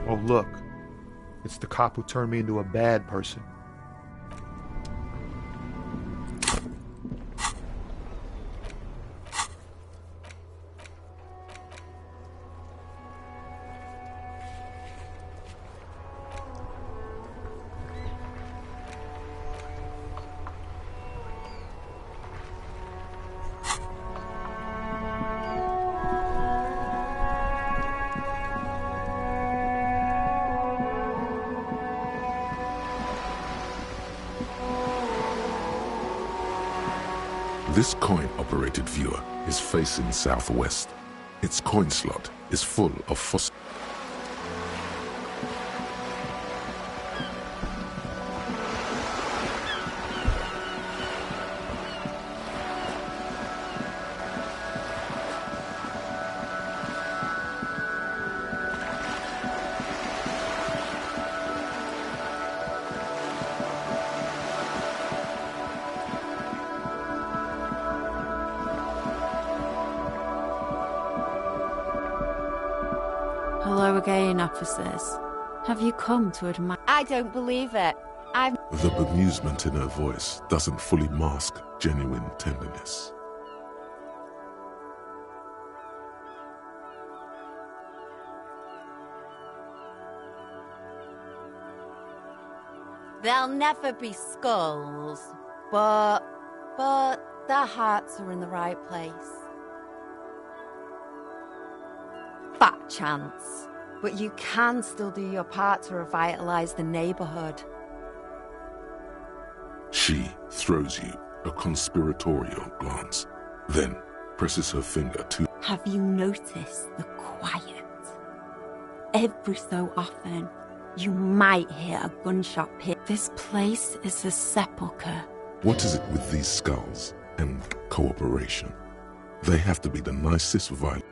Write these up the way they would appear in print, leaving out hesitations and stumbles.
Oh, look. It's the cop who turned me into a bad person. This coin-operated viewer is facing southwest. Its coin slot is full of fossil. Hello again, officers. Have you come to admire? I don't believe it. The bemusement in her voice doesn't fully mask genuine tenderness. There'll never be skulls, but their hearts are in the right place. Fat chance, but you can still do your part to revitalize the neighborhood. She throws you a conspiratorial glance, then presses her finger to... Have you noticed the quiet? Every so often, you might hear a gunshot hit. This place is a sepulcher. What is it with these skulls and cooperation? They have to be the nicest violent.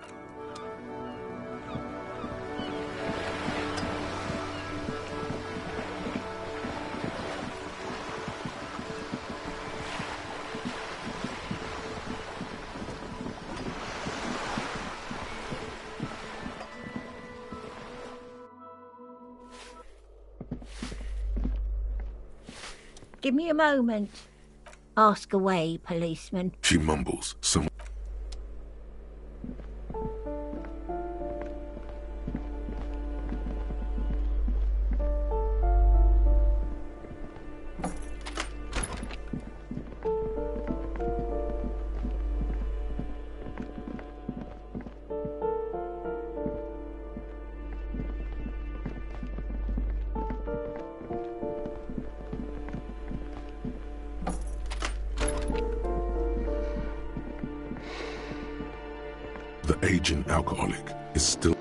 Give me a moment. Ask away, policeman. She mumbles some... The aging alcoholic is still...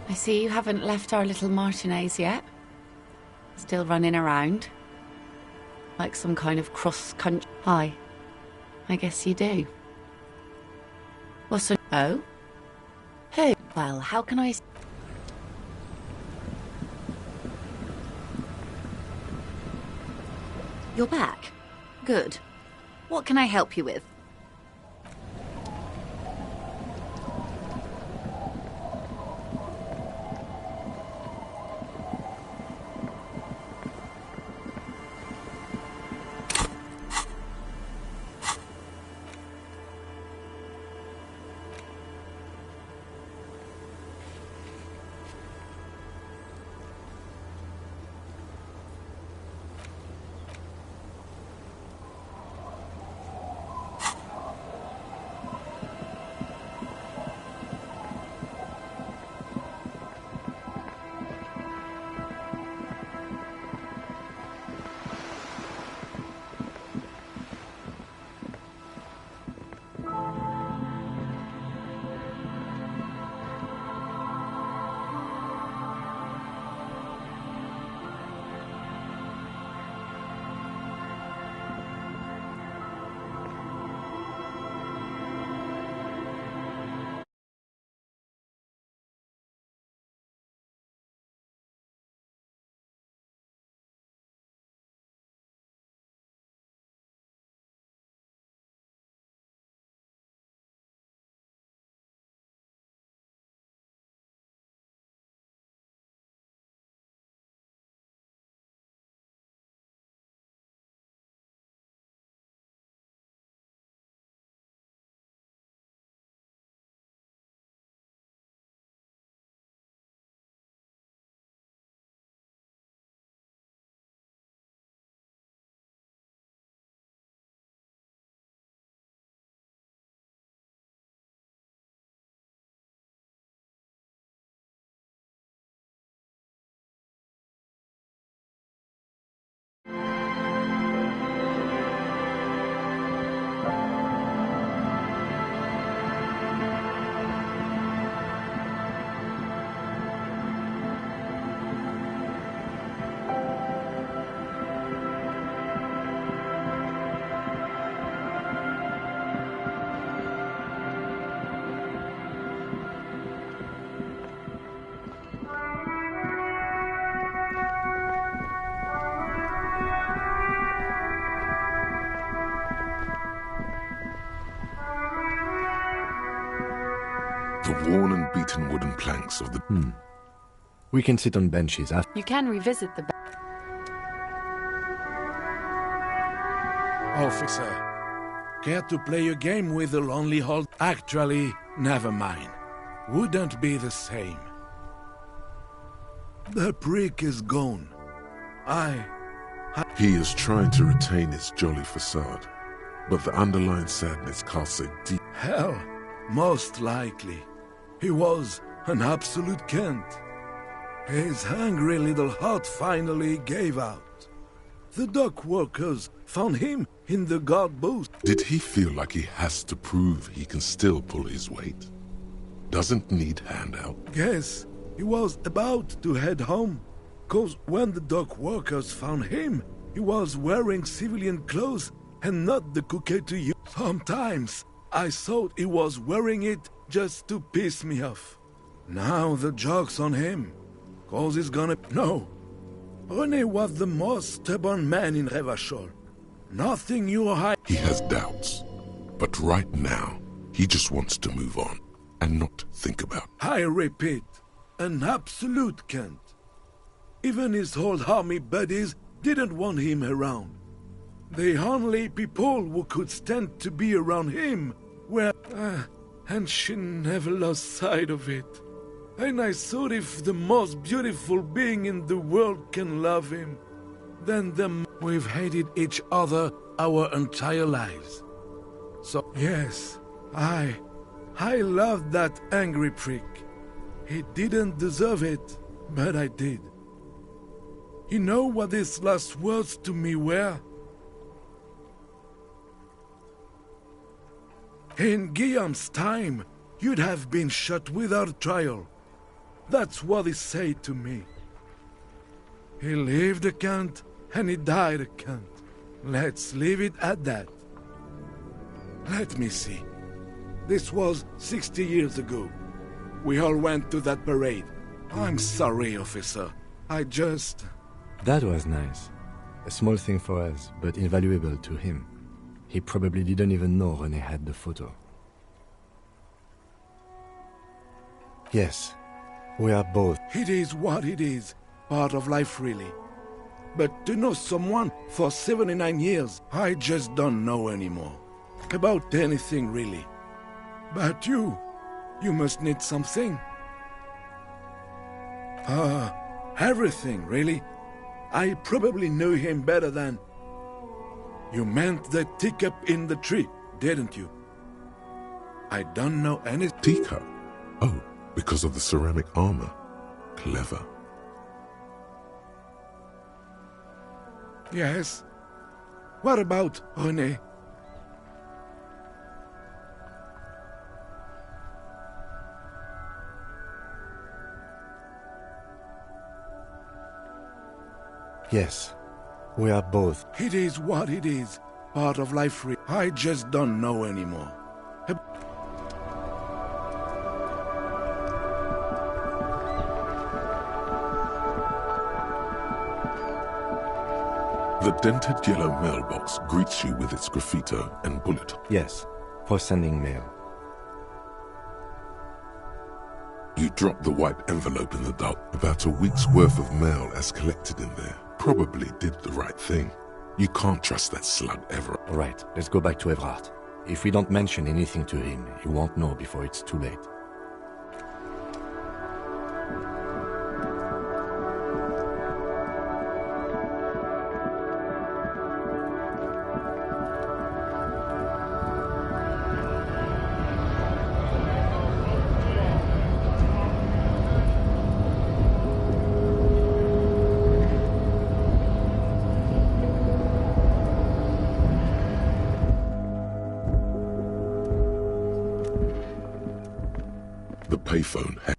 I see you haven't left our little Martinez yet. Still running around. Like some kind of cross-country... Hi. I guess you do. What's a... Oh? Who? Well, how can I... You're back. Good. What can I help you with? The worn and beaten wooden planks of the... We can sit on benches after. You can revisit the... Officer, care to play a game with the lonely hold? Actually, never mind. Wouldn't be the same. The prick is gone. He is trying to retain his jolly facade, but the underlying sadness casts a deep... Hell, most likely. He was an absolute cunt. His hungry little heart finally gave out. The dock workers found him in the guard booth. Did he feel like he has to prove he can still pull his weight? Doesn't need handout? Guess he was about to head home. 'Cause when the dock workers found him, he was wearing civilian clothes and not the cookie to you. Sometimes I thought he was wearing it just to piss me off. Now the joke's on him. 'Cause he's gonna... No. René was the most stubborn man in Revachol. Nothing you or I... He has doubts, but right now, he just wants to move on and not think about... I repeat, an absolute cunt. Even his old army buddies didn't want him around. The only people who could stand to be around him were... and she never lost sight of it. And I thought if the most beautiful being in the world can love him, then we've hated each other our entire lives. So, yes, I loved that angry prick. He didn't deserve it, but I did. You know what his last words to me were? In Guillaume's time, you'd have been shot without trial. That's what he said to me. He lived a cunt, and he died a cunt. Let's leave it at that. Let me see. This was 60 years ago. We all went to that parade. I'm sorry, officer. I just... That was nice. A small thing for us, but invaluable to him. He probably didn't even know René had the photo. Yes, we are both. It is what it is. Part of life, really. But to know someone for 79 years, I just don't know anymore. About anything, really. But you must need something. Everything, really. I probably knew him better than... You meant the teacup in the tree, didn't you? I don't know any... Teacup? Oh, because of the ceramic armor. Clever. Yes. What about René? Yes, we are both. It is what it is. Part of life. I just don't know anymore. The dented yellow mailbox greets you with its graffito and bullet. Yes, for sending mail. You drop the white envelope in the dark. About a week's worth of mail as collected in there. Probably did the right thing. You can't trust that slug ever. Right, let's go back to Evrard. If we don't mention anything to him, he won't know before it's too late. The payphone had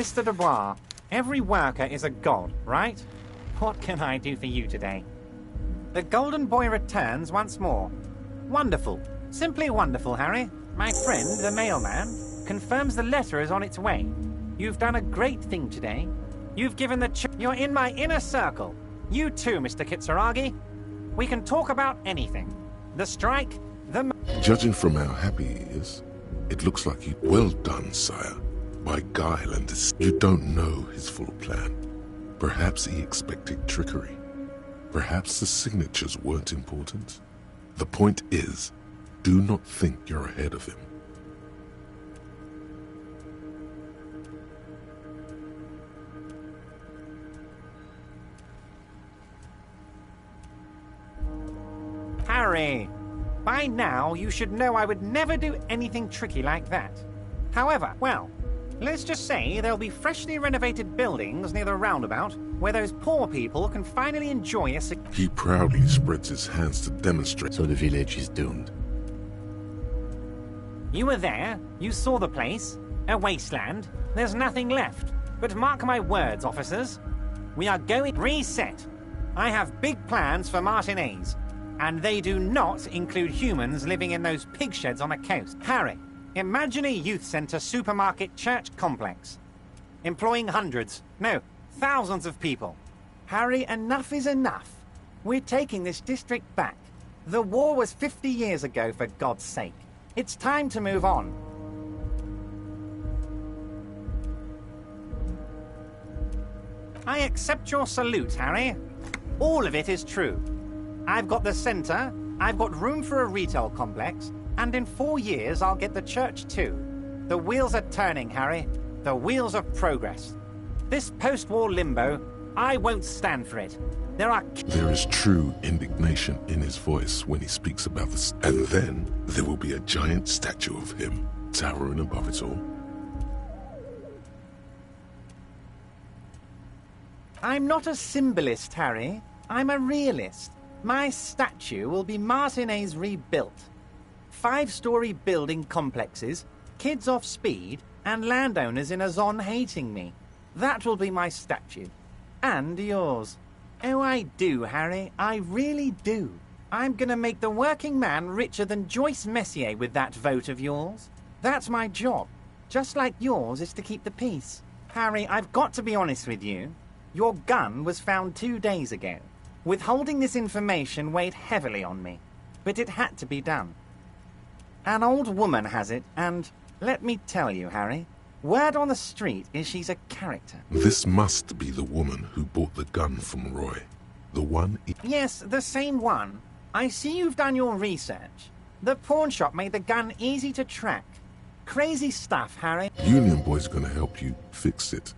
Mr. Dubois, every worker is a god, right? What can I do for you today? The Golden Boy returns once more. Wonderful. Simply wonderful, Harry. My friend, the mailman, confirms the letter is on its way. You've done a great thing today. You've given the You're in my inner circle. You too, Mr. Kitsuragi. We can talk about anything. The strike, the... Judging from how happy he is, it looks like you... Well done, sire. By guile and deceit. You don't know his full plan. Perhaps he expected trickery. Perhaps the signatures weren't important. The point is, do not think you're ahead of him. Harry, by now you should know I would never do anything tricky like that. However, well, let's just say there'll be freshly renovated buildings near the roundabout where those poor people can finally enjoy a... He proudly spreads his hands to demonstrate. So the village is doomed. You were there, you saw the place, a wasteland, there's nothing left. But mark my words, officers, we are going... Reset! I have big plans for Martinez, and they do not include humans living in those pig sheds on the coast. Harry, imagine a youth centre supermarket church complex, employing hundreds, no, thousands of people. Harry, enough is enough. We're taking this district back. The war was 50 years ago, for God's sake. It's time to move on. I accept your salute, Harry. All of it is true. I've got the centre, I've got room for a retail complex, and in 4 years I'll get the church too. The wheels are turning, Harry. The wheels of progress. This post-war limbo, I won't stand for it. There is true indignation in his voice when he speaks about this. And then there will be a giant statue of him towering above it all. I'm not a symbolist, Harry. I'm a realist. My statue will be Martinez rebuilt. 5-story building complexes, kids off speed, and landowners in a zone hating me. That will be my statue. And yours. Oh, I do, Harry. I really do. I'm gonna make the working man richer than Joyce Messier with that vote of yours. That's my job. Just like yours is to keep the peace. Harry, I've got to be honest with you. Your gun was found 2 days ago. Withholding this information weighed heavily on me, but it had to be done. An old woman has it, and let me tell you, Harry, word on the street is she's a character. This must be the woman who bought the gun from Roy. The one... Yes, the same one. I see you've done your research. The pawn shop made the gun easy to track. Crazy stuff, Harry. Union Boy's gonna help you fix it.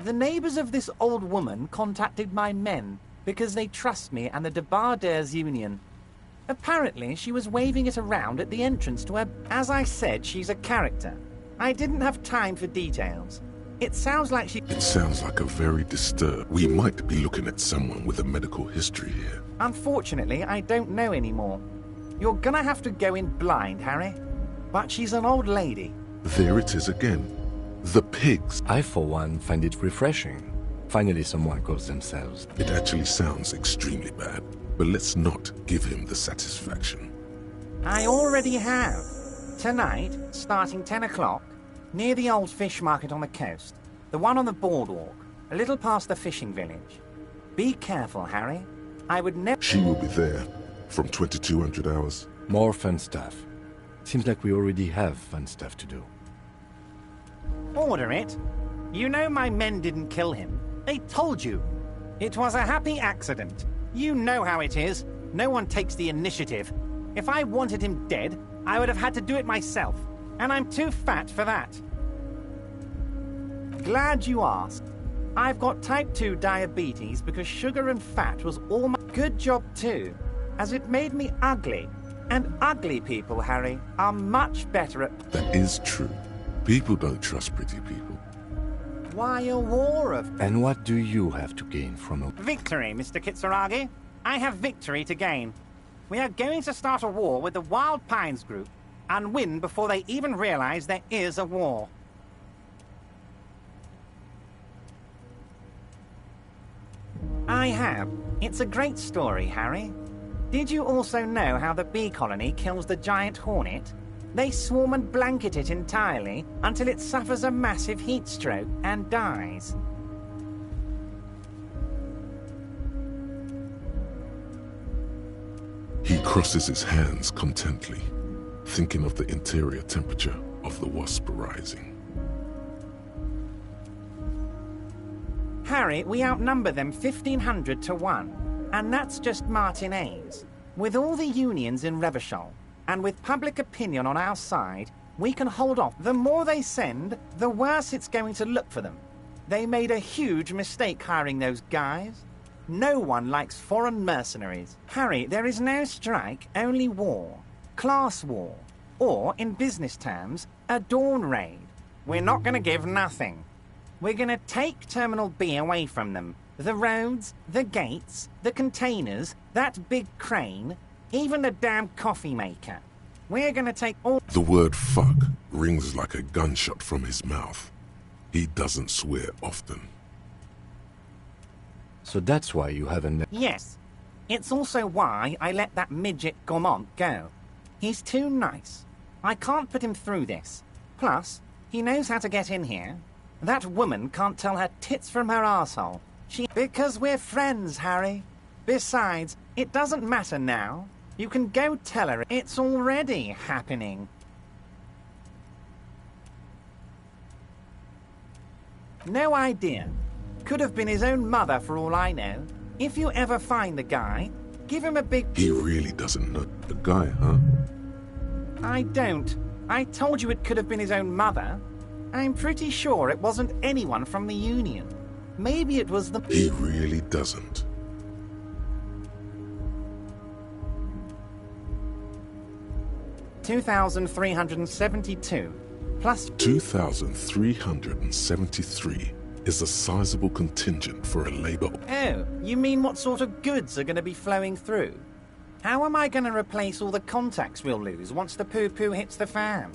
The neighbors of this old woman contacted my men because they trust me and the Debarders Union. Apparently, she was waving it around at the entrance to her... As I said, she's a character. I didn't have time for details. It sounds like she... It sounds like a very disturbed... We might be looking at someone with a medical history here. Unfortunately, I don't know anymore. You're gonna have to go in blind, Harry. But she's an old lady. There it is again. The pigs. I, for one, find it refreshing. Finally, someone calls themselves. It actually sounds extremely bad, but let's not give him the satisfaction. I already have. Tonight, starting 10 o'clock, near the old fish market on the coast. The one on the boardwalk, a little past the fishing village. Be careful, Harry. I would never... She will be there from 2200 hours. More fun stuff. Seems like we already have fun stuff to do. Order it. You know my men didn't kill him. They told you. It was a happy accident. You know how it is. No one takes the initiative. If I wanted him dead, I would have had to do it myself. And I'm too fat for that. Glad you asked. I've got type 2 diabetes because sugar and fat was all my... Good job too, as it made me ugly. And ugly people, Harry, are much better at... That is true. People don't trust pretty people. Why a war of... And what do you have to gain from a... Victory, Mr. Kitsuragi. I have victory to gain. We are going to start a war with the Wild Pines group and win before they even realize there is a war. I have. It's a great story, Harry. Did you also know how the bee colony kills the giant hornet? They swarm and blanket it entirely until it suffers a massive heat stroke and dies. He crosses his hands contently, thinking of the interior temperature of the wasp rising. Harry, we outnumber them 1,500 to 1, and that's just Martinez. With all the unions in Revachol, and with public opinion on our side, we can hold off. The more they send, the worse it's going to look for them. They made a huge mistake hiring those guys. No one likes foreign mercenaries. Harry, there is no strike, only war. Class war. Or, in business terms, a dawn raid. We're not going to give nothing. We're going to take Terminal B away from them. The roads, the gates, the containers, that big crane, even the damn coffee maker. We're going to take all... The word fuck rings like a gunshot from his mouth. He doesn't swear often. So that's why you haven't... Yes. It's also why I let that midget Gaumont go. He's too nice. I can't put him through this. Plus, he knows how to get in here. That woman can't tell her tits from her arsehole. Because we're friends, Harry. Besides, it doesn't matter now. You can go tell her it's already happening. No idea. Could have been his own mother for all I know. If you ever find the guy, give him a big... He really doesn't know the guy, huh? I don't. I told you it could have been his own mother. I'm pretty sure it wasn't anyone from the Union. Maybe it was the... He really doesn't. $2,372 plus... 2,373 is a sizable contingent for a labor... Oh, you mean what sort of goods are going to be flowing through? How am I going to replace all the contacts we'll lose once the poo-poo hits the fan?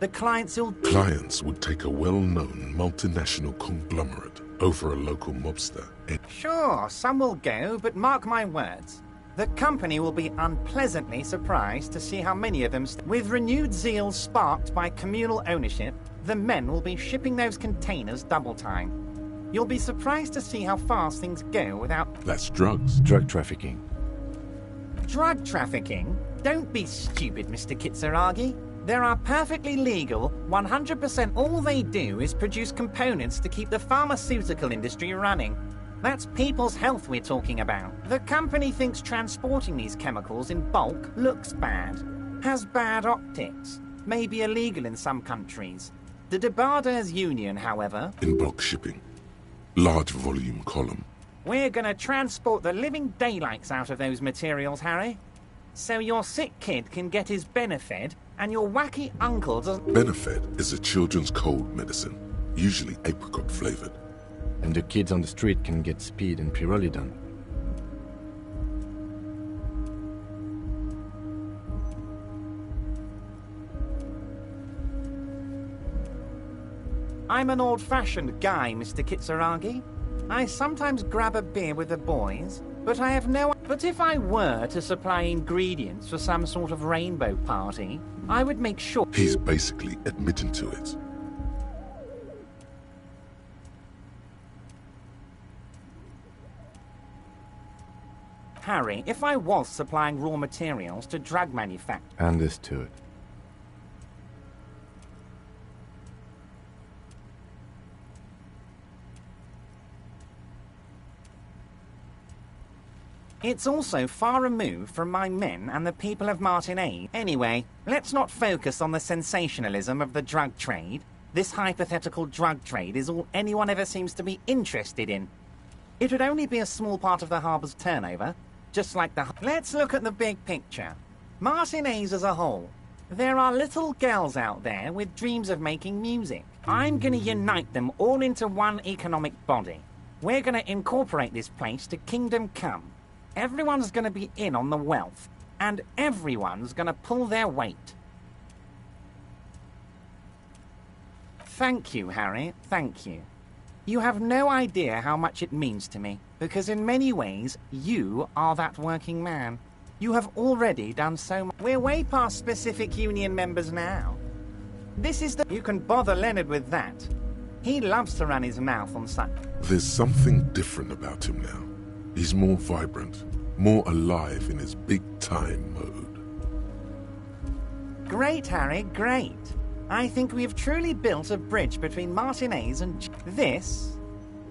The clients will... Clients would take a well-known multinational conglomerate over a local mobster. Sure, some will go, but mark my words. The company will be unpleasantly surprised to see how many of them... With renewed zeal sparked by communal ownership, the men will be shipping those containers double time. You'll be surprised to see how fast things go without... That's drugs. Drug trafficking. Drug trafficking? Don't be stupid, Mr. Kitsuragi. There are perfectly legal, 100% all they do is produce components to keep the pharmaceutical industry running. That's people's health we're talking about. The company thinks transporting these chemicals in bulk looks bad, has bad optics, may be illegal in some countries. The Debarders Union, however... In bulk shipping. Large volume column. We're gonna transport the living daylights out of those materials, Harry. So your sick kid can get his Benefed, and your wacky uncle does... Benefed is a children's cold medicine, usually apricot-flavored. And the kids on the street can get speed and pyrrolidone. I'm an old-fashioned guy, Mr. Kitsuragi. I sometimes grab a beer with the boys, but I have no... But if I were to supply ingredients for some sort of rainbow party, I would make sure... He's basically admitting to it. Harry, if I was supplying raw materials to drug manufacturers... Understood. It's also far removed from my men and the people of Martinez. Anyway, let's not focus on the sensationalism of the drug trade. This hypothetical drug trade is all anyone ever seems to be interested in. It would only be a small part of the harbour's turnover, just like the... Let's look at the big picture. Martinez as a whole. There are little girls out there with dreams of making music. I'm gonna unite them all into one economic body. We're gonna incorporate this place to Kingdom Come. Everyone's gonna be in on the wealth, and everyone's gonna pull their weight. Thank you, Harry, thank you. You have no idea how much it means to me, because in many ways, you are that working man. You have already done so much. We're way past specific union members now. This is the... You can bother Leonard with that. He loves to run his mouth on such... There's something different about him now. He's more vibrant, more alive in his big-time mode. Great, Harry, great. I think we've truly built a bridge between Martinez and... This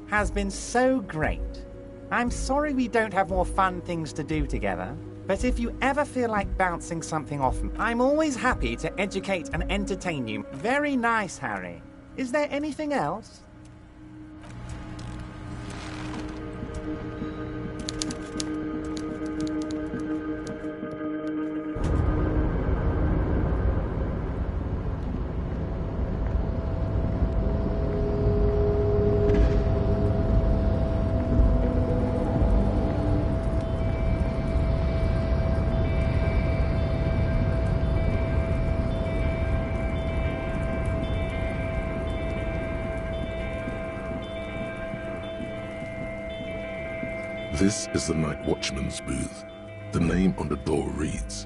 has been so great. I'm sorry we don't have more fun things to do together, but if you ever feel like bouncing something off, I'm always happy to educate and entertain you. Very nice, Harry. Is there anything else? This is the Night Watchman's booth. The name on the door reads,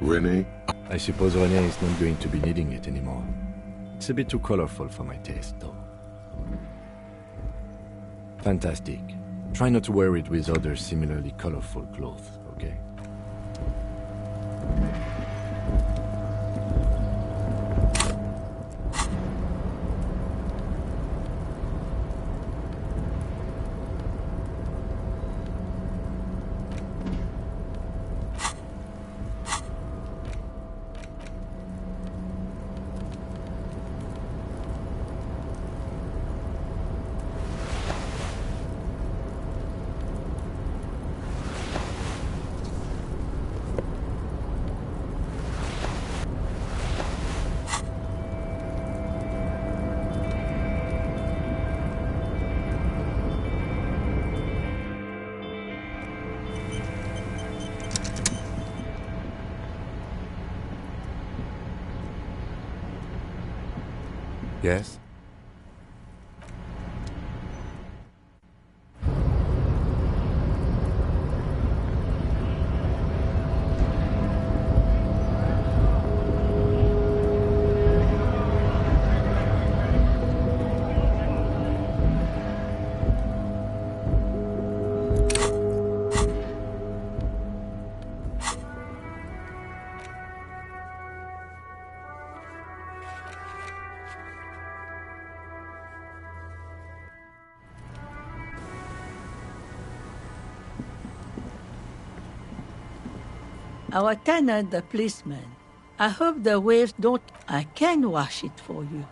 René. I suppose René is not going to be needing it anymore. It's a bit too colorful for my taste, though. Fantastic. Try not to wear it with other similarly colorful clothes, okay? Yes? Our tenant, the policeman. I hope the waves don't... I can wash it for you.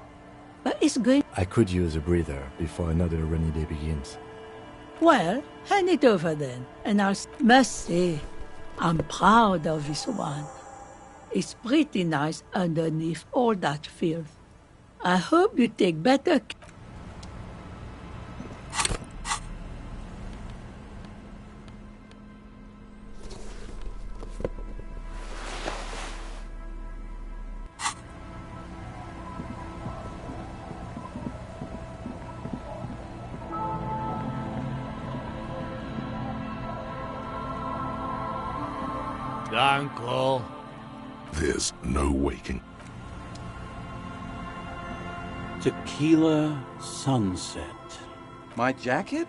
But it's going... I could use a breather before another rainy day begins. Well, hand it over then, and I must say, I'm proud of this one. It's pretty nice underneath all that filth. I hope you take better... Uncle. There's no waking. Tequila sunset. My jacket?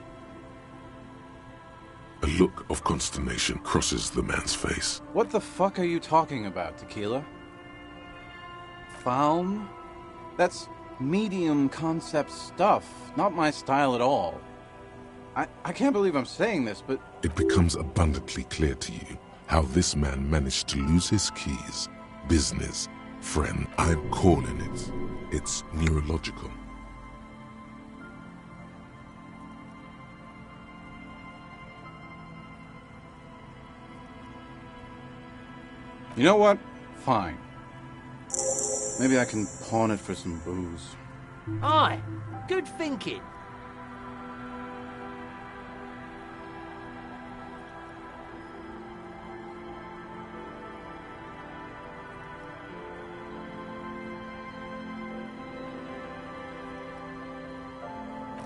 A look of consternation crosses the man's face. What the fuck are you talking about, Tequila? Phalm? That's medium concept stuff, not my style at all. I can't believe I'm saying this, but... It becomes abundantly clear to you how this man managed to lose his keys, business, friend. I'm calling it. It's neurological. You know what? Fine. Maybe I can pawn it for some booze. Aye, good thinking.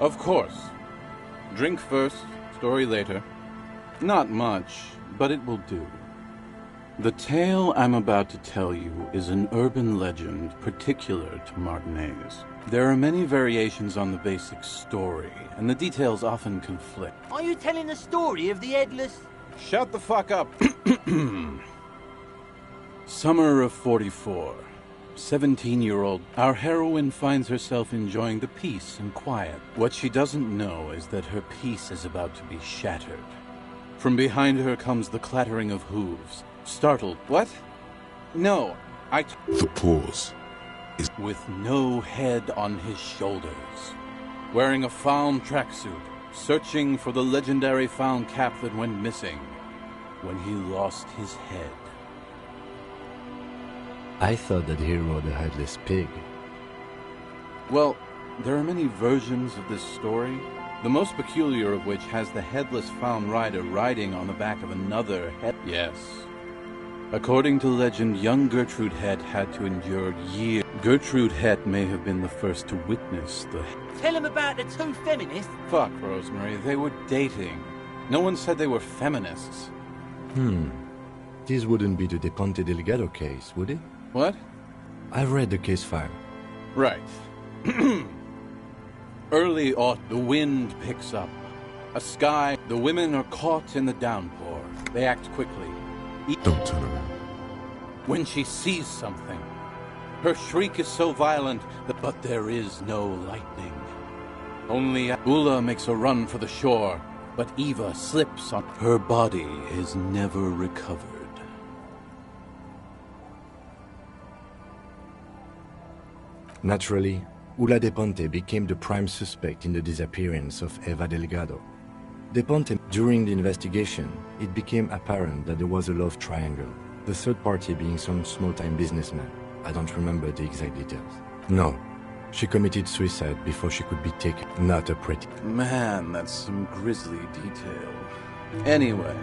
Of course. Drink first, story later. Not much, but it will do. The tale I'm about to tell you is an urban legend particular to Martinez. There are many variations on the basic story, and the details often conflict. Are you telling the story of the headless... Shut the fuck up! Summer of 44. 17-year-old, our heroine finds herself enjoying the peace and quiet. What she doesn't know is that her peace is about to be shattered. From behind her comes the clattering of hooves. Startled, what? No, The pause is... With no head on his shoulders. Wearing a found tracksuit, searching for the legendary found cap that went missing when he lost his head. I thought that he rode a headless pig. Well, there are many versions of this story, the most peculiar of which has the headless found rider riding on the back of another head. Yes. According to legend, young Gertrude Head had to endure years. Gertrude Head may have been the first to witness the... Tell him about the two feminists. Fuck, Rosemary, they were dating. No one said they were feminists. This wouldn't be the De Ponte Delgado case, would it? What? I've read the case file. Right. Early autumn, the wind picks up. A sky, the women are caught in the downpour. They act quickly. Don't turn around. When she sees something, her shriek is so violent that... But there is no lightning. Only Ula makes a run for the shore, but Eva slips on... Her body is never recovered. Naturally, Ula De Ponte became the prime suspect in the disappearance of Eva Delgado. De Ponte, during the investigation, it became apparent that there was a love triangle, the third party being some small-time businessman. I don't remember the exact details. No, she committed suicide before she could be taken. Not a pretty... Man, that's some grisly detail. Anyway,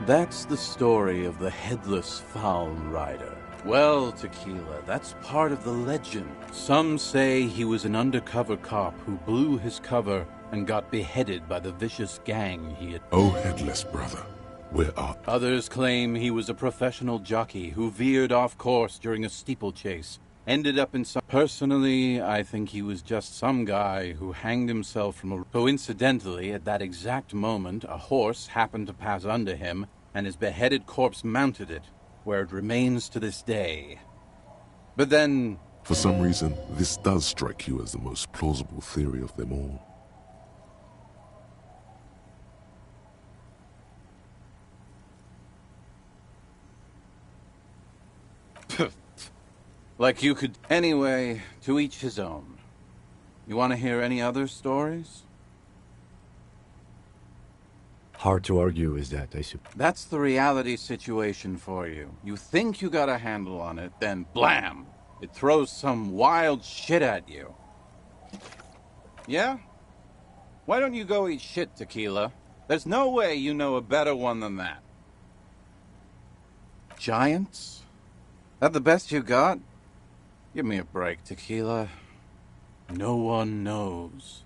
that's the story of the headless found rider. Well, Tequila, that's part of the legend. Some say he was an undercover cop who blew his cover and got beheaded by the vicious gang he had... Oh, headless brother, where art? Others claim he was a professional jockey who veered off course during a steeplechase, ended up in some... Personally, I think he was just some guy who hanged himself from a... Coincidentally, at that exact moment, a horse happened to pass under him, and his beheaded corpse mounted it, where it remains to this day. But then... For some reason, this does strike you as the most plausible theory of them all. Like you could... Anyway, to each his own. You want to hear any other stories? Hard to argue with that, I suppose. That's the reality situation for you. You think you got a handle on it, then blam! It throws some wild shit at you. Yeah? Why don't you go eat shit, Tequila? There's no way you know a better one than that. Giants? That the best you got? Give me a break, Tequila. No one knows.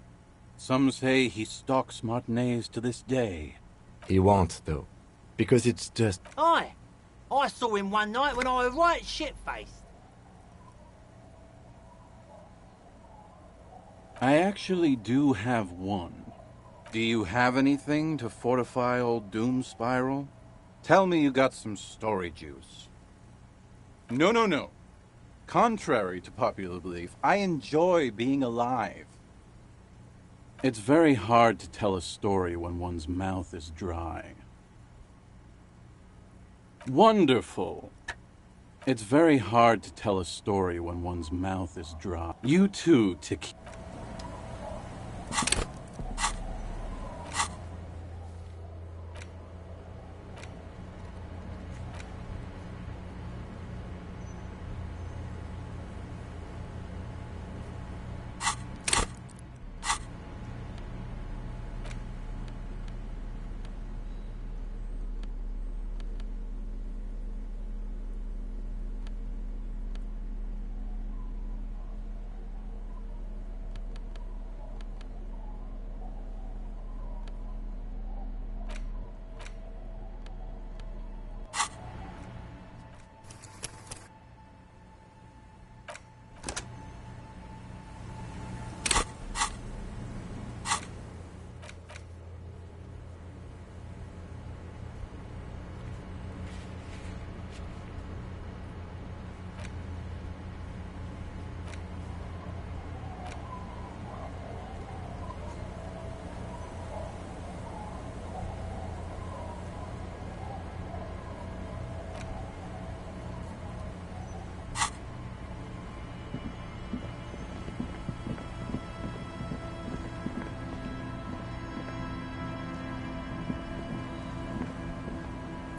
Some say he stalks Martinez to this day. He won't, though. Because it's just... Aye. I saw him one night when I was right shit-faced. I actually do have one. Do you have anything to fortify old Doom Spiral? Tell me you got some story juice. No. Contrary to popular belief, I enjoy being alive. It's very hard to tell a story when one's mouth is dry. Wonderful. It's very hard to tell a story when one's mouth is dry. You too, Tequila.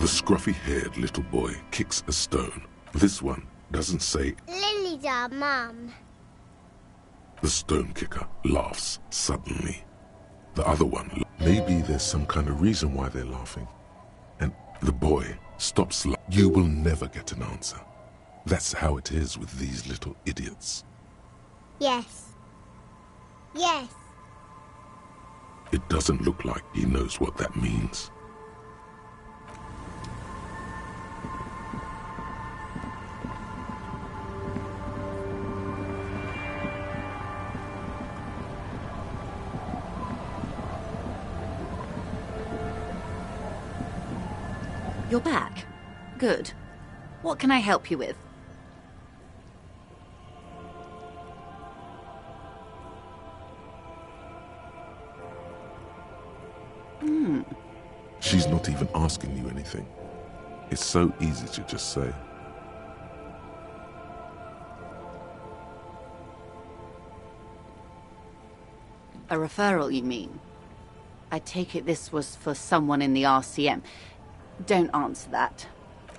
The scruffy-haired little boy kicks a stone. This one doesn't say, Lily's our mum. The stone kicker laughs suddenly. The other one, maybe there's some kind of reason why they're laughing. And the boy stops laughing. You will never get an answer. That's how it is with these little idiots. Yes. Yes. It doesn't look like he knows what that means. You're back. Good. What can I help you with? She's not even asking you anything. It's so easy to just say. A referral, you mean? I take it this was for someone in the RCM. Don't answer that.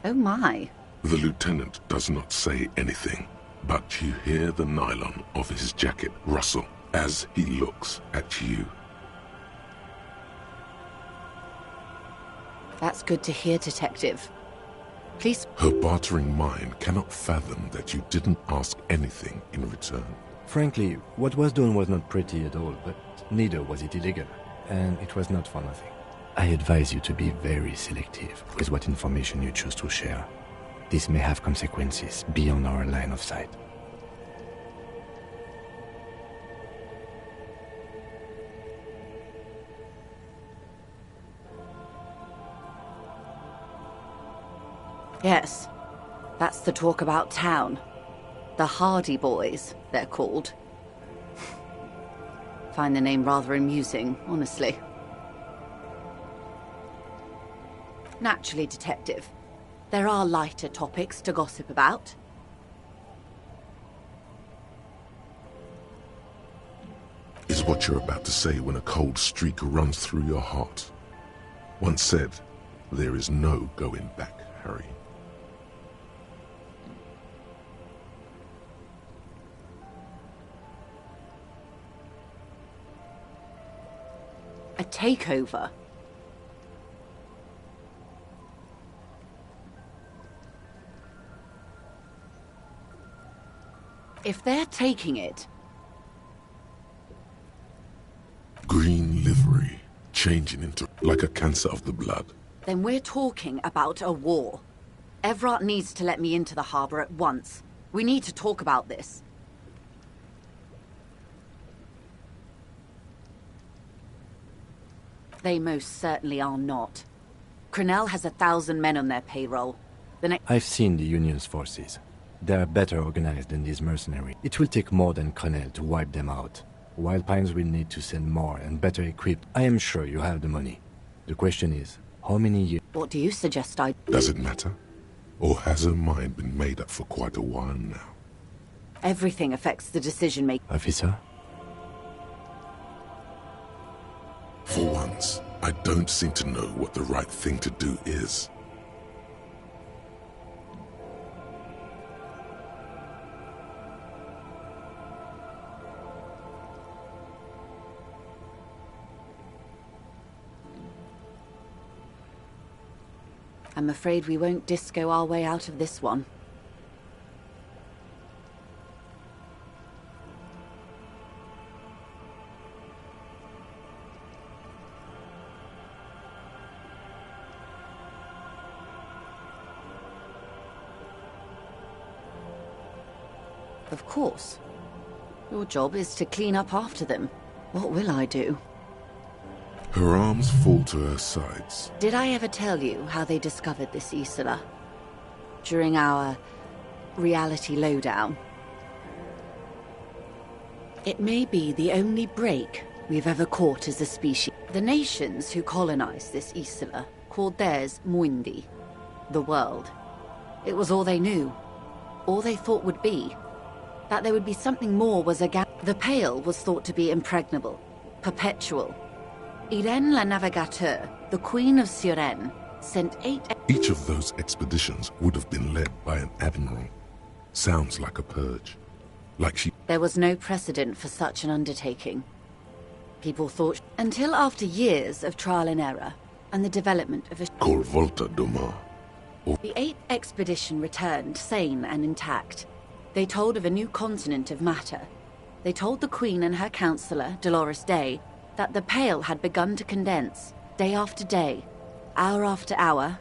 Oh my. The lieutenant does not say anything, but you hear the nylon of his jacket rustle as he looks at you. That's good to hear, Detective. Please... Her bartering mind cannot fathom that you didn't ask anything in return. Frankly, what was done was not pretty at all, but neither was it illegal, and it was not for nothing. I advise you to be very selective with what information you choose to share. This may have consequences beyond our line of sight. Yes, that's the talk about town. The Hardy Boys, they're called. Find the name rather amusing, honestly. Naturally, Detective. There are lighter topics to gossip about. Is what you're about to say when a cold streak runs through your heart. Once said, there is no going back, Harry. A takeover. If they're taking it... Green livery, changing into like a cancer of the blood. then we're talking about a war. Evrart needs to let me into the harbor at once. We need to talk about this. They most certainly are not. Crenell has 1,000 men on their payroll. I've seen the Union's forces. They are better organized than these mercenaries. It will take more than Crenell to wipe them out. Wild Pines will need to send more and better equipped. I am sure you have the money. The question is, how many years... What do you suggest I... Does it matter? Or has her mind been made up for quite a while now? Everything affects the decision-making. Officer? For once, I don't seem to know what the right thing to do is. I'm afraid we won't disco our way out of this one. Of course. Your job is to clean up after them. What will I do? Her arms fall to her sides. Did I ever tell you how they discovered this Isola? During our reality lowdown? It may be the only break we've ever caught as a species. The nations who colonized this Isola called theirs Muindi, the world. It was all they knew, all they thought would be. That there would be something more was a gap. The Pale was thought to be impregnable, perpetual. Irene la Navigateur, the Queen of Suren, sent 8... Each of those expeditions would have been led by an admiral. Sounds like a purge. Like she... There was no precedent for such an undertaking. People thought... Until after years of trial and error, and the development of a... Called Volta Doma. The 8th expedition returned sane and intact. They told of a new continent of matter. They told the Queen and her counselor, Dolores Day, that the Pale had begun to condense, day after day, hour after hour,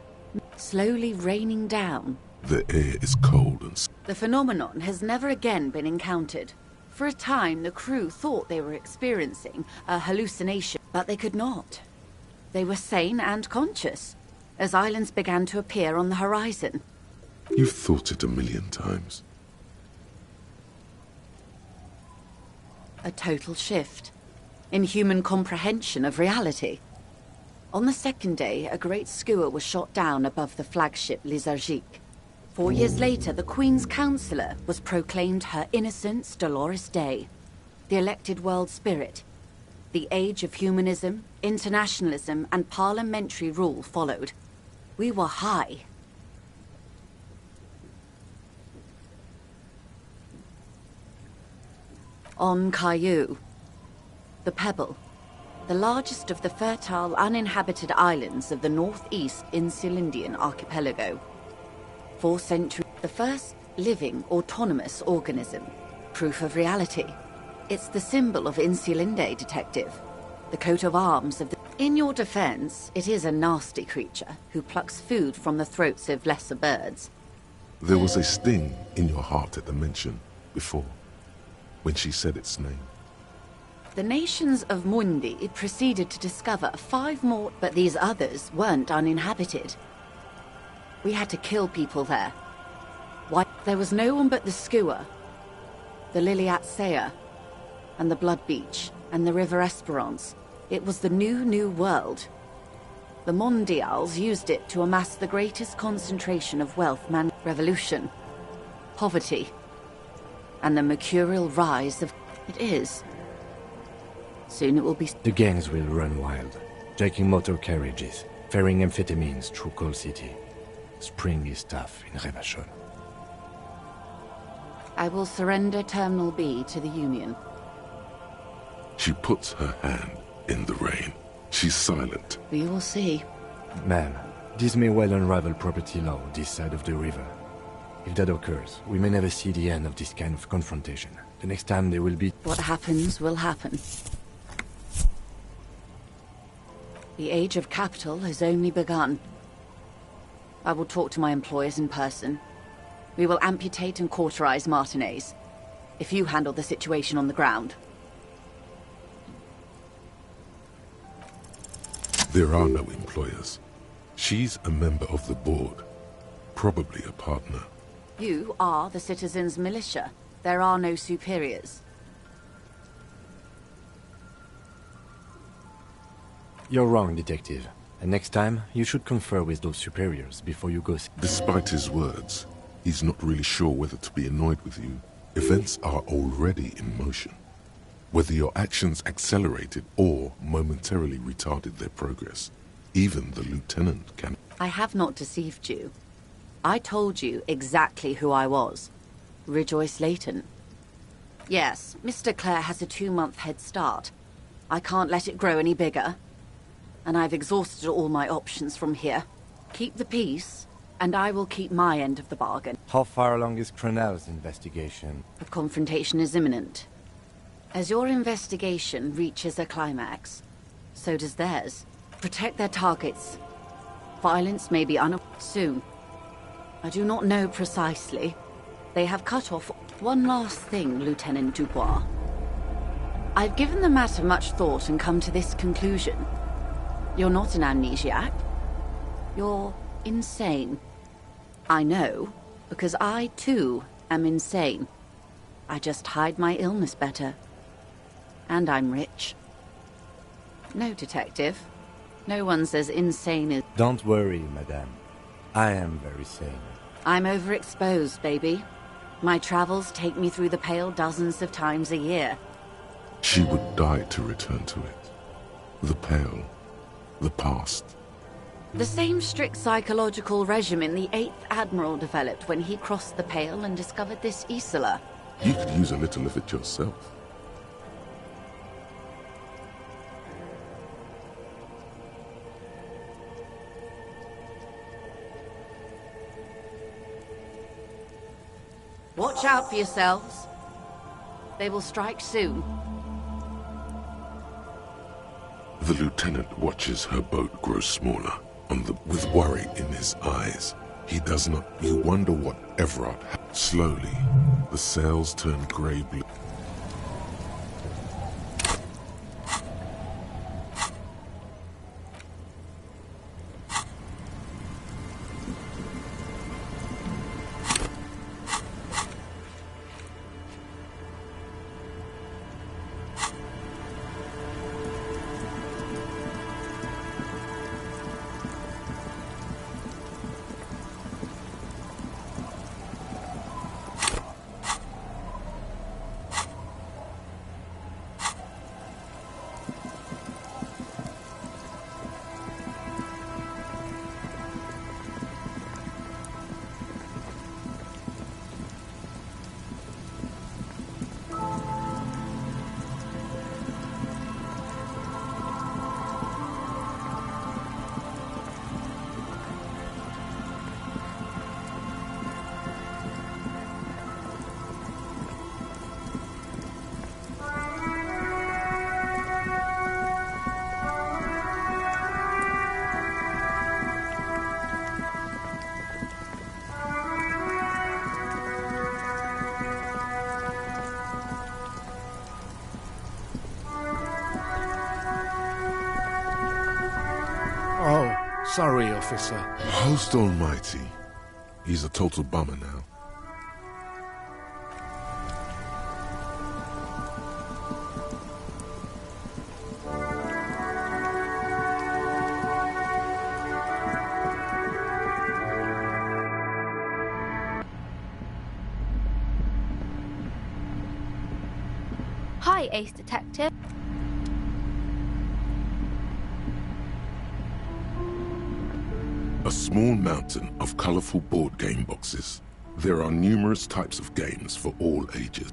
slowly raining down. The air is cold and... The phenomenon has never again been encountered. For a time, the crew thought they were experiencing a hallucination, but they could not. They were sane and conscious, as islands began to appear on the horizon. You've thought it a million times. A total shift in human comprehension of reality. On the second day, a great skua was shot down above the flagship Elysium. 4 years later, the Queen's Counselor was proclaimed Her Innocence Dolores Day, the elected world spirit. The age of humanism, internationalism, and parliamentary rule followed. We were high. On Caillou, the Pebble, the largest of the fertile, uninhabited islands of the northeast Insulindian archipelago. 4 centuries, the first living, autonomous organism. Proof of reality. It's the symbol of Insulinde, Detective. The coat of arms of the... In your defense, it is a nasty creature who plucks food from the throats of lesser birds. There was a sting in your heart at the mention before, when she said its name. The nations of Mundi proceeded to discover 5 more, but these others weren't uninhabited. We had to kill people there. Why? There was no one but the Skua, the Liliat Sea, and the Blood Beach, and the River Esperance. It was the new world. The Mondials used it to amass the greatest concentration of wealth, revolution, poverty, and the mercurial rise of... It is. Soon it will be... The gangs will run wild, taking motor carriages, ferrying amphetamines through Coal City. Spring is tough in Revachol. I will surrender Terminal B to the Union. She puts her hand in the rain. She's silent. We will see. Ma'am, this may well unravel property law this side of the river. If that occurs, we may never see the end of this kind of confrontation. The next time there will be... What happens will happen. The age of capital has only begun. I will talk to my employers in person. We will amputate and cauterize Martinez, if you handle the situation on the ground. There are no employers. She's a member of the board, probably a partner. You are the citizens' militia. There are no superiors. You're wrong, Detective. And next time, you should confer with those superiors before you go... Despite his words, he's not really sure whether to be annoyed with you. Events are already in motion. Whether your actions accelerated or momentarily retarded their progress, even the lieutenant can... I have not deceived you. I told you exactly who I was. Rejoice Layton. Yes, Mr. Clare has a 2-month head start. I can't let it grow any bigger. And I've exhausted all my options from here. Keep the peace, and I will keep my end of the bargain. How far along is Cronell's investigation? A confrontation is imminent. As your investigation reaches a climax, so does theirs. Protect their targets. Violence may be soon. I do not know precisely. They have cut off one last thing, Lieutenant Dubois. I've given the matter much thought and come to this conclusion. You're not an amnesiac. You're insane. I know, because I, too, am insane. I just hide my illness better. And I'm rich. No, Detective. No one's as insane as... Don't worry, Madame. I am very sane. I'm overexposed, baby. My travels take me through the Pale dozens of times a year. She would die to return to it. The Pale. The past. The same strict psychological regimen the 8th Admiral developed when he crossed the Pale and discovered this Isola. You could use a little of it yourself. Watch out for yourselves. They will strike soon. The lieutenant watches her boat grow smaller, with worry in his eyes. He does not. You wonder what Everard had. Slowly, the sails turn grey-blue. Sorry, officer. Host almighty. He's a total bummer now. Hi, Ace Detective. A small mountain of colorful board game boxes. There are numerous types of games for all ages.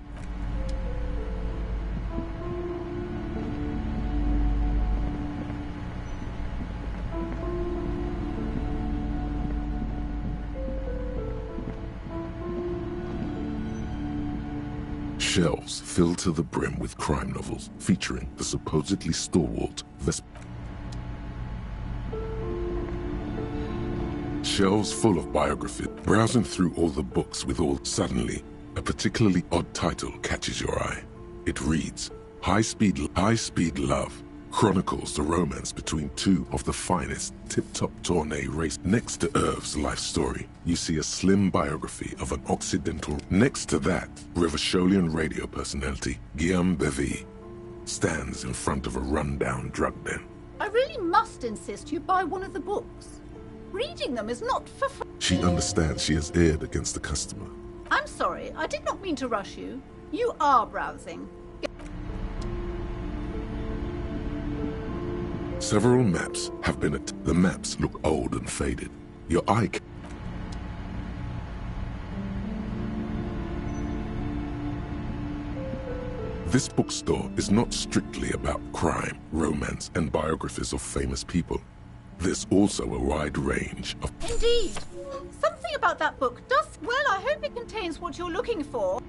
Shelves filled to the brim with crime novels featuring the supposedly stalwart Shelves full of biography. Browsing through all the books suddenly, a particularly odd title catches your eye. It reads, High Speed Love chronicles the romance between two of the finest tip-top tourney race. Next to Irv's life story, you see a slim biography of an Occidental. Next to that, Revacholian radio personality Guillaume Bevy stands in front of a run-down drug den. I really must insist you buy one of the books. Reading them is not for fun. She understands she has erred against the customer. I'm sorry, I did not mean to rush you. You are browsing. Several maps have been The maps look old and faded. Your eye This bookstore is not strictly about crime, romance, and biographies of famous people. There's also a wide range of... Indeed. Something about that book does... Well, I hope it contains what you're looking for.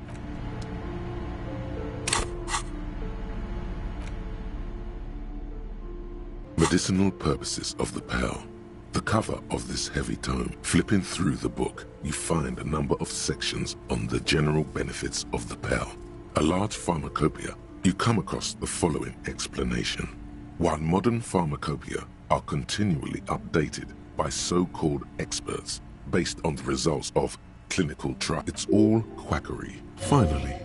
Medicinal purposes of the Pale. The cover of this heavy tome. Flipping through the book, you find a number of sections on the general benefits of the Pale. A large pharmacopoeia. You come across the following explanation. While modern pharmacopoeia are continually updated by so-called experts based on the results of clinical trials, it's all quackery. Finally,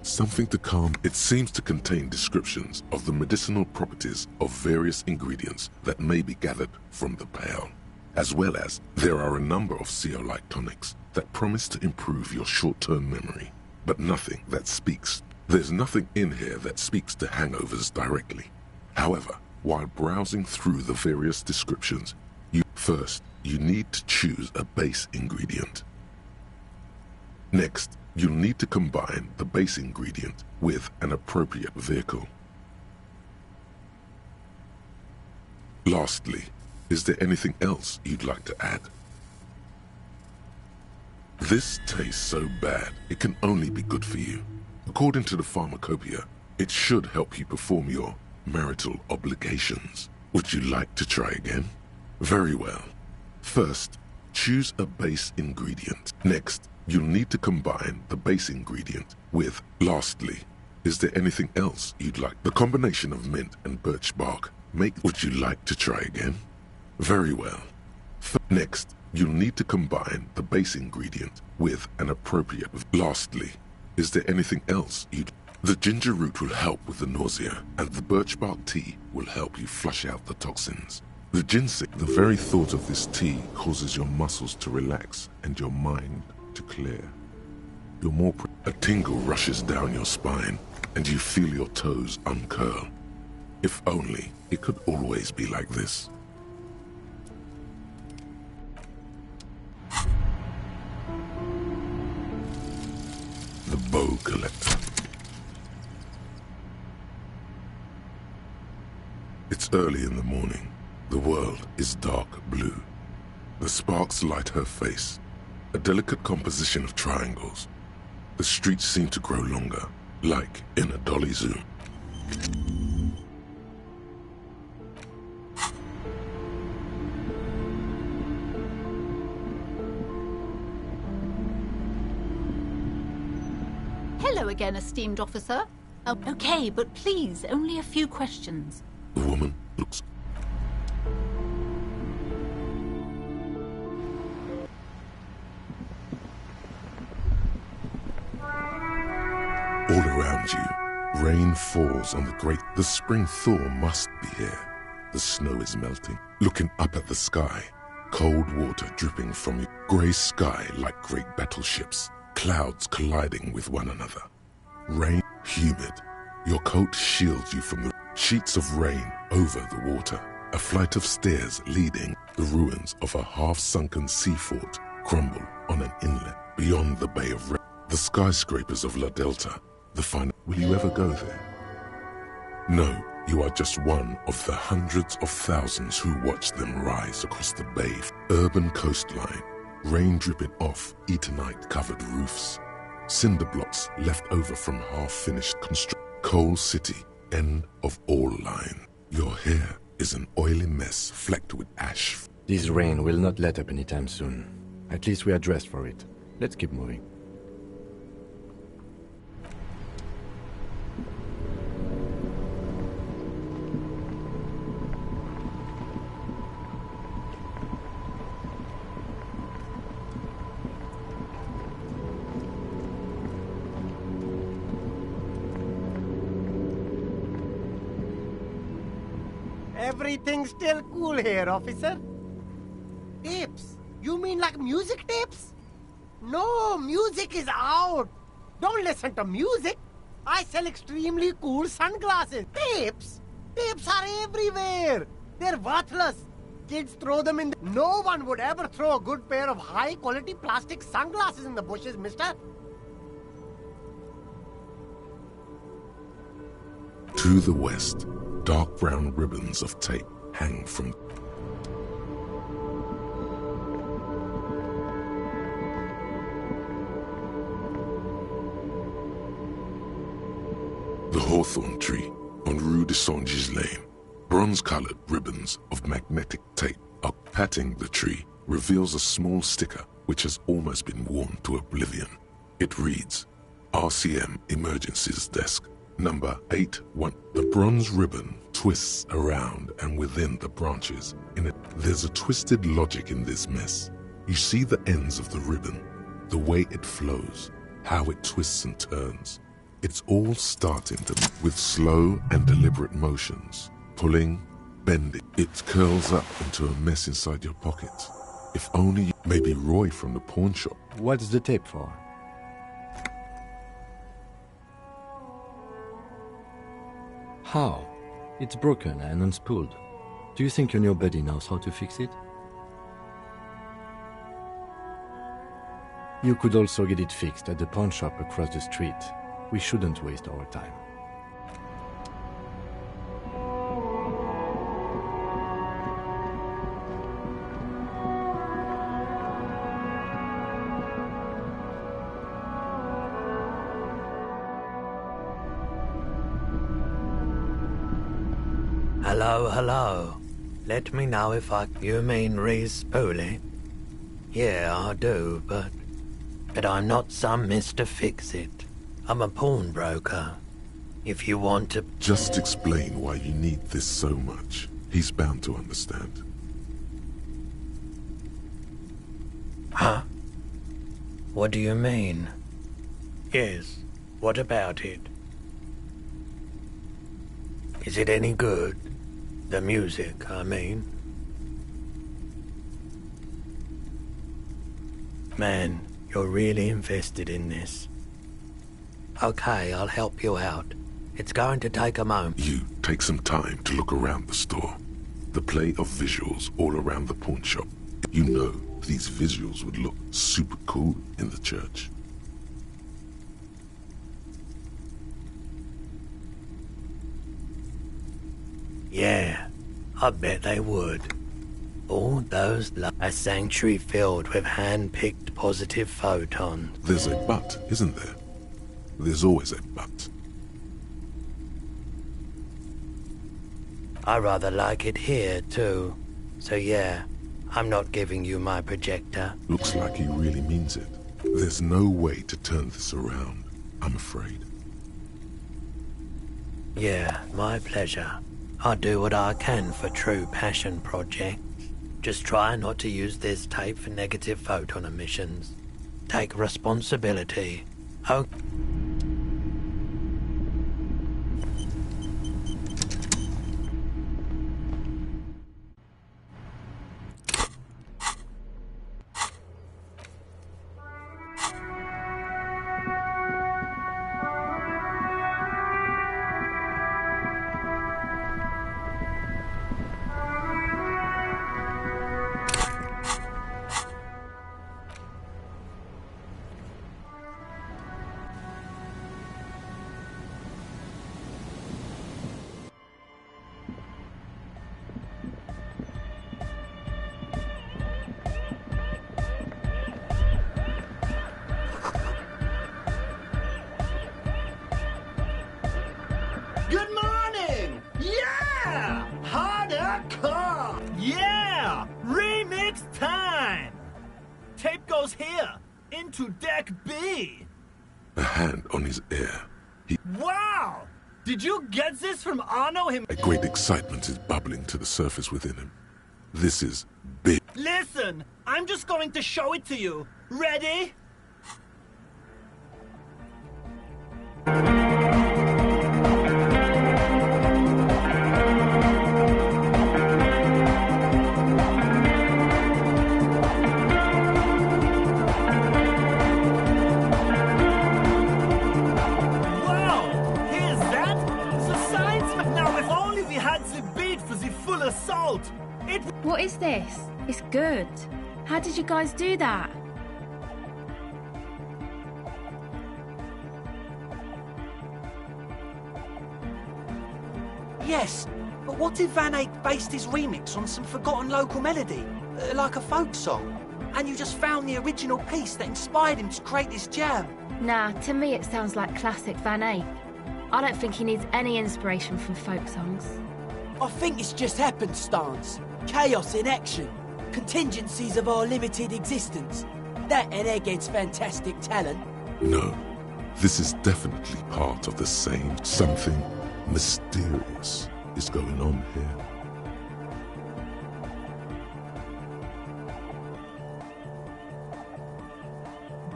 something to calm. It seems to contain descriptions of the medicinal properties of various ingredients that may be gathered from the Pale, as well as there are a number of zeolite tonics that promise to improve your short-term memory, but nothing that speaks. There's nothing in here that speaks to hangovers directly. However, while browsing through the various descriptions, you First, you need to choose a base ingredient. Next, you'll need to combine the base ingredient with an appropriate vehicle. Lastly, is there anything else you'd like to add? This tastes so bad, it can only be good for you. According to the pharmacopoeia, it should help you perform your marital obligations. Would you like to try again? Very well. First, choose a base ingredient. Next, you'll need to combine the base ingredient with. Lastly, is there anything else you'd like? The combination of mint and birch bark Would you like to try again? Very well. Next, you'll need to combine the base ingredient with an appropriate. Lastly, is there anything else you'd... The ginger root will help with the nausea, and the birch bark tea will help you flush out the toxins. The ginseng, the very thought of this tea causes your muscles to relax and your mind to clear. A tingle rushes down your spine, and you feel your toes uncurl. If only it could always be like this. The Bow Collector. It's early in the morning. The world is dark blue. The sparks light her face, a delicate composition of triangles. The streets seem to grow longer, like in a dolly zoom. Hello again, esteemed officer. Oh, okay, but please, only a few questions. The woman looks... All around you, rain falls on the great... The spring thaw must be here. The snow is melting. Looking up at the sky, cold water dripping from your grey sky like great battleships, clouds colliding with one another. Rain, humid. Your coat shields you from the sheets of rain over the water. A flight of stairs leading. The ruins of a half-sunken sea fort crumble on an inlet beyond the Bay of Red. The skyscrapers of La Delta. The final. Will you ever go there? No, you are just one of the hundreds of thousands who watch them rise across the bay. Urban coastline, rain dripping off Etonite-covered roofs. Cinder blocks left over from half-finished construction. Coal City, end of all line. Your hair is an oily mess flecked with ash. This rain will not let up anytime soon. At least we are dressed for it. Let's keep moving. Everything's still cool here, officer. Tapes? You mean like music tapes? No, music is out. Don't listen to music. I sell extremely cool sunglasses. Tapes? Tapes are everywhere. They're worthless. Kids throw them in No one would ever throw a good pair of high-quality plastic sunglasses in the bushes, mister. To the west, dark brown ribbons of tape hang from... The hawthorn tree on Rue de Saint-Gislain. Bronze-colored ribbons of magnetic tape are patting the tree reveals a small sticker which has almost been worn to oblivion. It reads, RCM Emergencies Desk, number 81. The bronze ribbon twists around and within the branches. There's a twisted logic in this mess. You see the ends of the ribbon, the way it flows, how it twists and turns. It's all starting with slow and deliberate motions. Pulling, bending. It curls up into a mess inside your pocket. If only you... Maybe Roy from the pawn shop. What's the tape for? How? It's broken and unspooled. Do you think your new buddy knows how to fix it? You could also get it fixed at the pawn shop across the street. We shouldn't waste our time. Hello, hello. Let me know if You mean Reese Pooley? Yeah, I do, but I'm not some Mr. Fix-It. I'm a pawnbroker. If you want to... Just explain why you need this so much. He's bound to understand. Huh? What do you mean? Yes, what about it? Is it any good? The music, I mean. Man, you're really invested in this. Okay, I'll help you out. It's going to take a moment. You take some time to look around the store. The play of visuals all around the pawn shop. You know these visuals would look super cool in the church. Yeah, I bet they would. All those a sanctuary filled with hand-picked positive photons. There's a but, isn't there? There's always a but. I rather like it here, too. So yeah, I'm not giving you my projector. Looks like he really means it. There's no way to turn this around, I'm afraid. Yeah, my pleasure. I'll do what I can for true passion projects. Just try not to use this tape for negative photon emissions. Take responsibility. Oh. Good morning! Yeah! Hardcore! Yeah! Remix time! Tape goes here, into deck B. A hand on his ear. Wow! Did you get this from Arno him? A great excitement is bubbling to the surface within him. This is big. Listen, I'm just going to show it to you. Ready? What is this? It's good. How did you guys do that? Yes, but what if Van Eyck based his remix on some forgotten local melody, like a folk song, and you just found the original piece that inspired him to create this jam? Nah, to me it sounds like classic Van Eyck. I don't think he needs any inspiration from folk songs. I think it's just happenstance. Chaos in action. Contingencies of our limited existence. That and Egghead's fantastic talent. No, this is definitely part of the same. Something mysterious is going on here.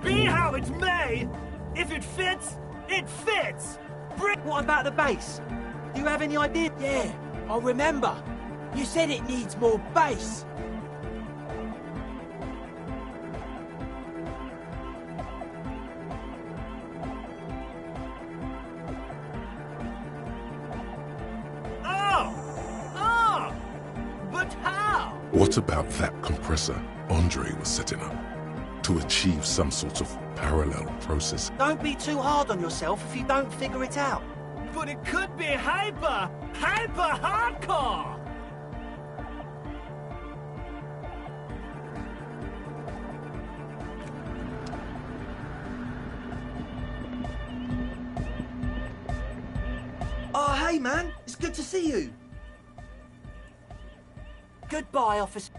Be how it may, if it fits, it fits! What about the bass? Do you have any idea? Yeah, I remember. You said it needs more bass. But how? What about that compressor Andre was setting up? to achieve some sort of parallel process. Don't be too hard on yourself if you don't figure it out. But it could be hyper hardcore! Oh, hey, man. It's good to see you. Goodbye, officer.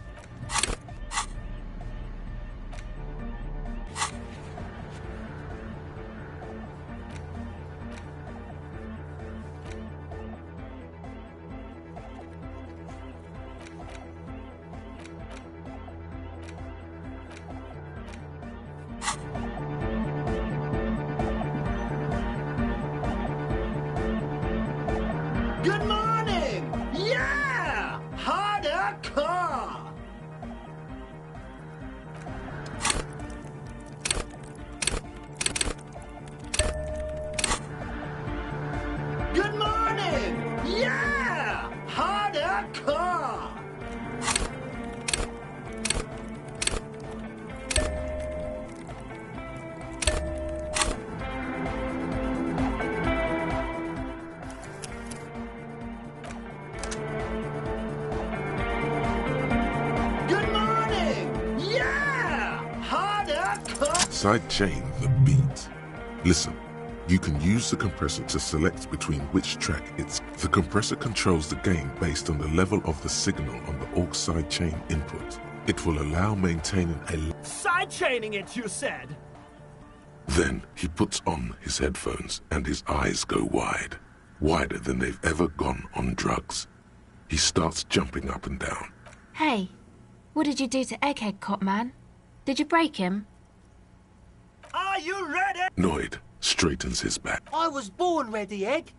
Good morning! Yeah! Harder car! Good morning! Yeah! Harder car! Good morning! Yeah! Harder car! Sidechain the beat. Listen, you can use the compressor to select between which track it's. The compressor controls the gain based on the level of the signal on the aux sidechain input. It will allow maintaining a... Sidechaining it, you said? Then he puts on his headphones and his eyes go wide. Wider than they've ever gone on drugs. He starts jumping up and down. Hey, what did you do to Egghead Cop Man? Did you break him? Are you ready? Noid straightens his back. I was born ready, Egg.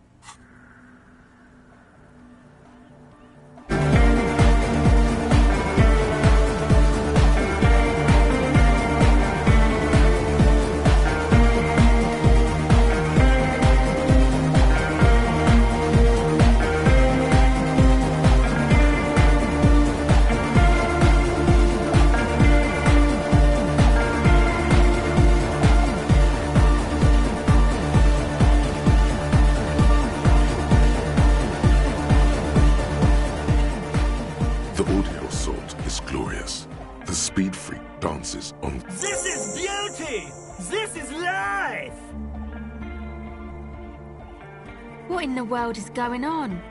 The audio assault is glorious. The Speed Freak dances on. This is beauty! This is life! What in the world is going on?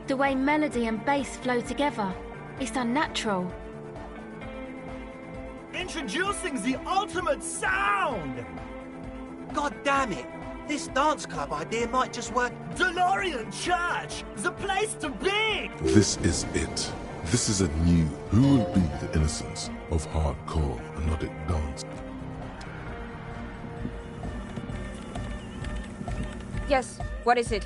The way melody and bass flow together, it's unnatural. Introducing the ultimate sound! God damn it. This dance club idea might just work. DeLorean Church! The place to be! This is it. This is a new. Who will be the innocence of hardcore melodic dance? Yes, what is it?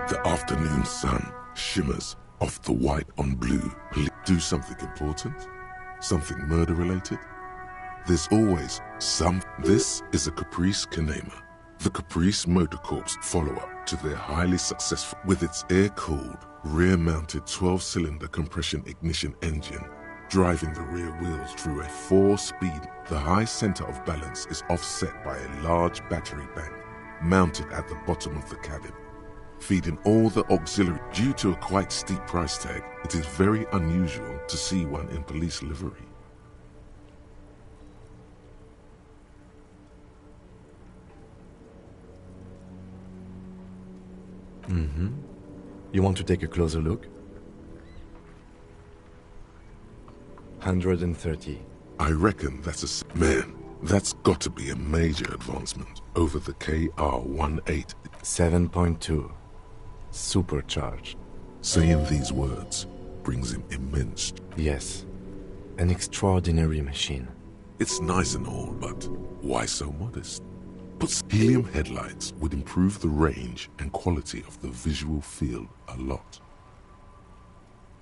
The afternoon sun shimmers off the white on blue. Do something important? Something murder-related? There's always some. This is a Caprice Kanema, the Caprice Motor Corp's follow-up to their highly successful, with its air-cooled, rear-mounted 12-cylinder compression ignition engine, driving the rear wheels through a 4-speed. The high center of balance is offset by a large battery bank mounted at the bottom of the cabin, feeding all the auxiliary. Due to a quite steep price tag, it is very unusual to see one in police livery. Mm-hmm. You want to take a closer look? 130. I reckon that's man, that's got to be a major advancement over the KR-18. 7.2. Supercharged. Saying these words brings him immense. Yes. An extraordinary machine. It's nice and all, but why so modest? But helium headlights would improve the range and quality of the visual field a lot.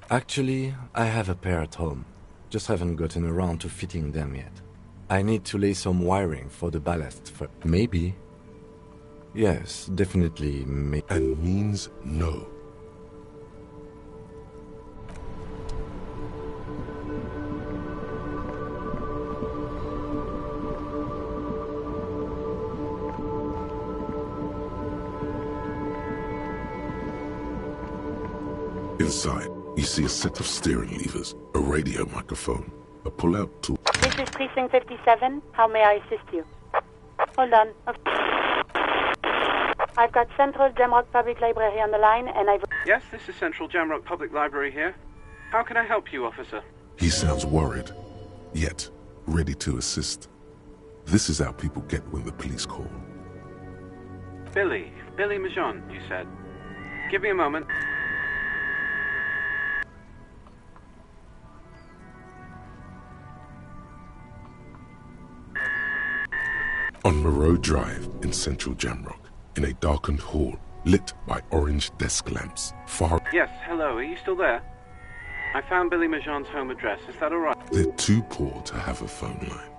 Actually, I have a pair at home. Just haven't gotten around to fitting them yet. I need to lay some wiring for the ballast for... Maybe. Yes, definitely and means no. Inside, you see a set of steering levers, a radio microphone, a pull-out tool. This is Precinct 57. How may I assist you? Hold on. I've got Central Jamrock Public Library on the line, and I've... Yes, this is Central Jamrock Public Library here. How can I help you, officer? He sounds worried, yet ready to assist. This is how people get when the police call. Billy Majon, you said. Give me a moment. On Moreau Drive in Central Jamrock, in a darkened hall, lit by orange desk lamps, far... Yes, hello, are you still there? I found Billy Majon's home address, is that alright? They're too poor to have a phone line.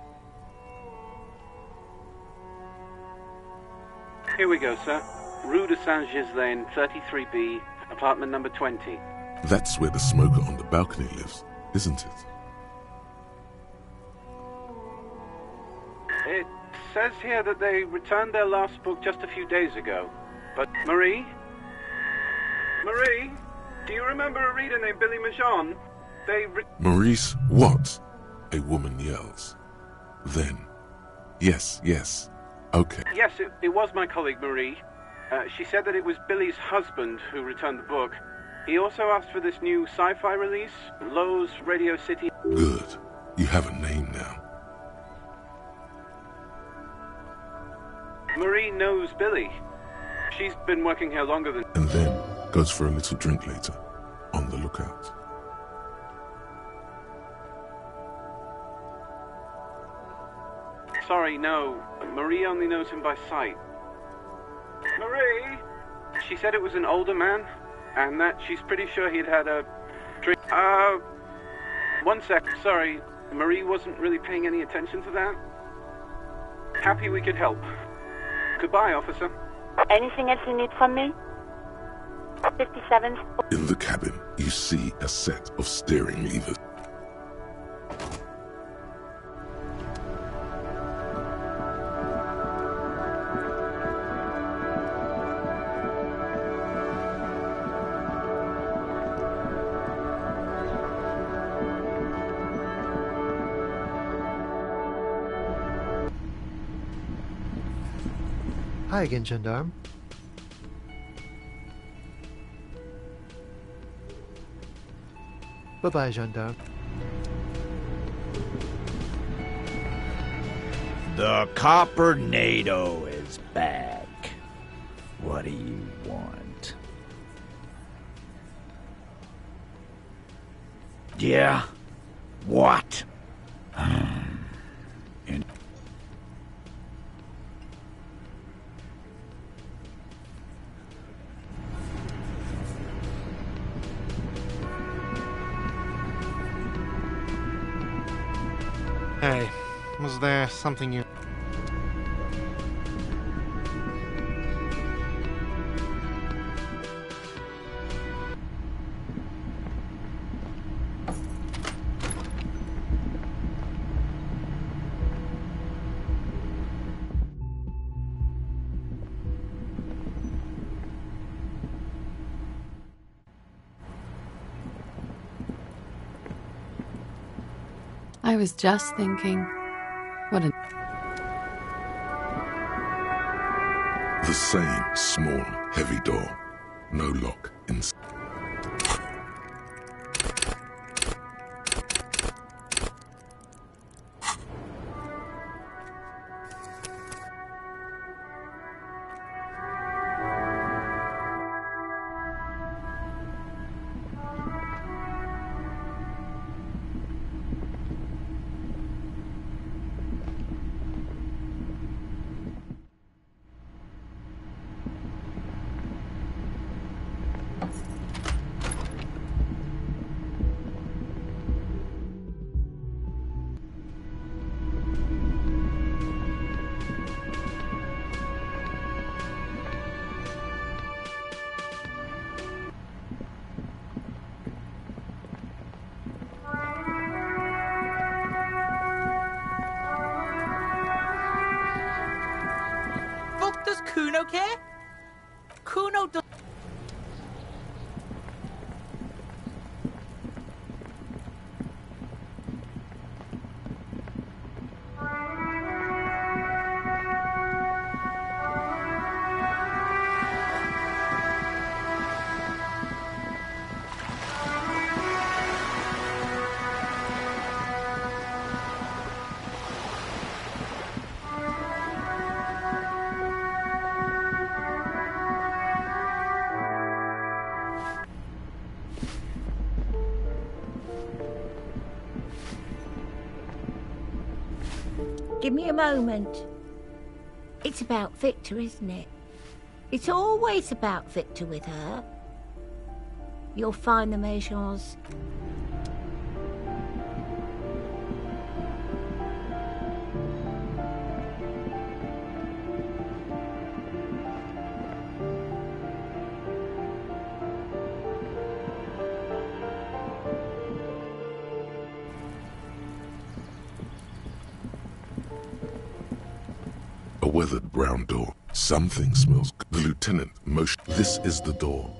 Here we go, sir. Rue de Saint-Ghislain, 33B, apartment number 20. That's where the smoker on the balcony lives, isn't it? It says here that they returned their last book just a few days ago. But Marie? Marie? Do you remember a reader named Billy Majon? Maurice, what? A woman yells. Then, yes, okay. Yes, it was my colleague Marie. She said that it was Billy's husband who returned the book. He also asked for this new sci-fi release, Lowe's Radio City. Good. You have a name now. Marie knows Billy. She's been working here longer than... And then goes for a little drink later. On the lookout. Sorry, no. Marie only knows him by sight. Marie? She said it was an older man, and that she's pretty sure he'd had a drink. One sec. Sorry. Marie wasn't really paying any attention to that. Happy we could help. Goodbye, officer. Anything else you need from me? 57. In the cabin, you see a set of steering levers. Hi again, gendarme. Bye-bye, gendarme. The Coppernado is back. What do you want? Yeah? What? Hey, was there something you... I was just thinking, what a... The same small, heavy door. No lock inside. Fuck, does Kuno care? Kuno does. Give me a moment. It's about Victor, isn't it? It's always about Victor with her. You'll find the Majors. A weathered brown door. Something smells. The lieutenant motion. This is the door.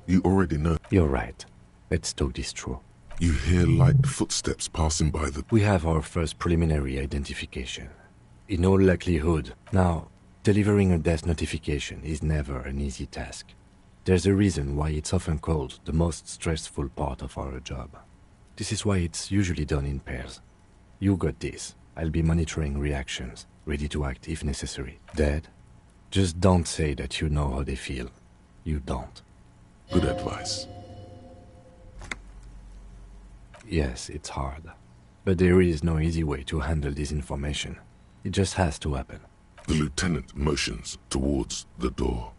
You already know. You're right. Let's talk this through. You hear light footsteps passing by the... We have our first preliminary identification. In all likelihood. Now, delivering a death notification is never an easy task. There's a reason why it's often called the most stressful part of our job. This is why it's usually done in pairs. You got this. I'll be monitoring reactions, ready to act if necessary. Dead? Just don't say that you know how they feel. You don't. Good advice. Yes, it's hard. But there is no easy way to handle this information. It just has to happen. The lieutenant motions towards the door.